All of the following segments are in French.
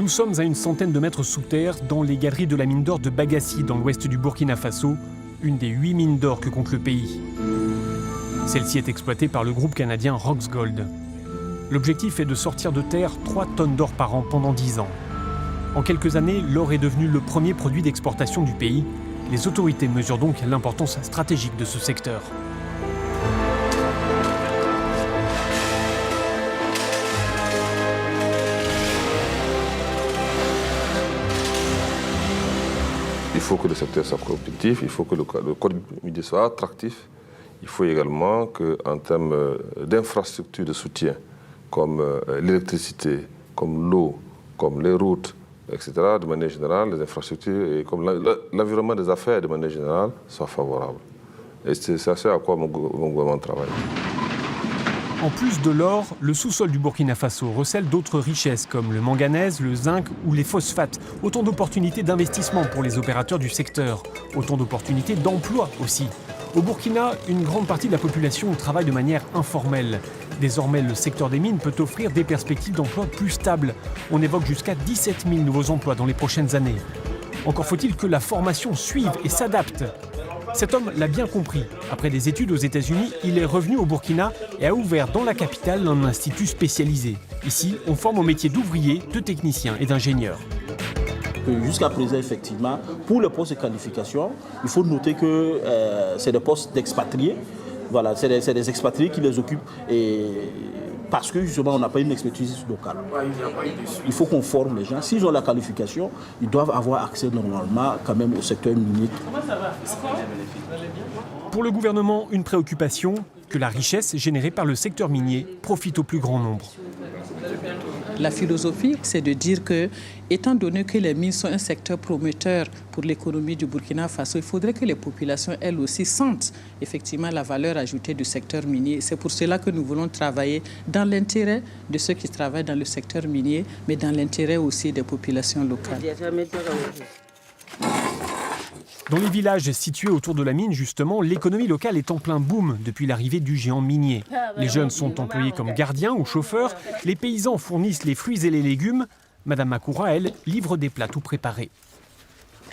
Nous sommes à une centaine de mètres sous terre, dans les galeries de la mine d'or de Bagassi, dans l'ouest du Burkina Faso, une des 8 mines d'or que compte le pays. Celle-ci est exploitée par le groupe canadien Roxgold. L'objectif est de sortir de terre 3 tonnes d'or par an pendant 10 ans. En quelques années, l'or est devenu le premier produit d'exportation du pays. Les autorités mesurent donc l'importance stratégique de ce secteur. Il faut que le secteur soit compétitif, il faut que le code minier soit attractif. Il faut également qu'en termes d'infrastructures de soutien, comme l'électricité, comme l'eau, comme les routes, etc., de manière générale, les infrastructures et comme l'environnement des affaires de manière générale soient favorables. Et c'est ça à quoi mon gouvernement travaille. En plus de l'or, le sous-sol du Burkina Faso recèle d'autres richesses comme le manganèse, le zinc ou les phosphates. Autant d'opportunités d'investissement pour les opérateurs du secteur. Autant d'opportunités d'emploi aussi. Au Burkina, une grande partie de la population travaille de manière informelle. Désormais, le secteur des mines peut offrir des perspectives d'emploi plus stables. On évoque jusqu'à 17 000 nouveaux emplois dans les prochaines années. Encore faut-il que la formation suive et s'adapte. Cet homme l'a bien compris. Après des études aux États-Unis, il est revenu au Burkina et a ouvert dans la capitale un institut spécialisé. Ici, on forme au métier d'ouvrier, de technicien et d'ingénieur. Jusqu'à présent, effectivement, pour les postes de qualification, il faut noter que c'est des postes d'expatriés. Voilà, c'est des expatriés qui les occupent parce que justement, on n'a pas une expertise locale. Il faut qu'on forme les gens. S'ils ont la qualification, ils doivent avoir accès normalement quand même au secteur minier. Pour le gouvernement, une préoccupation, que la richesse générée par le secteur minier profite au plus grand nombre. La philosophie, c'est de dire que, étant donné que les mines sont un secteur prometteur pour l'économie du Burkina Faso, il faudrait que les populations, elles aussi, sentent effectivement la valeur ajoutée du secteur minier. C'est pour cela que nous voulons travailler dans l'intérêt de ceux qui travaillent dans le secteur minier, mais dans l'intérêt aussi des populations locales. Dans les villages situés autour de la mine, justement, l'économie locale est en plein boom depuis l'arrivée du géant minier. Les jeunes sont employés comme gardiens ou chauffeurs, les paysans fournissent les fruits et les légumes. Madame Makoura, elle, livre des plats tout préparés.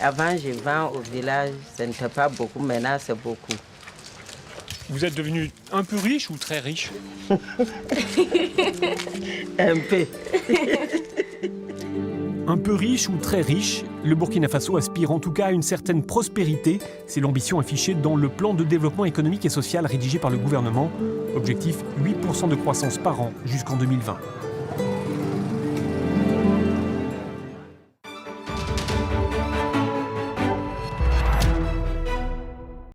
Avant, je vends au village, ce n'était pas beaucoup, maintenant c'est beaucoup. Vous êtes devenu un peu riche ou très riche? Un peu. Un peu riche ou très riche, le Burkina Faso aspire en tout cas à une certaine prospérité. C'est l'ambition affichée dans le plan de développement économique et social rédigé par le gouvernement. Objectif 8% de croissance par an jusqu'en 2020.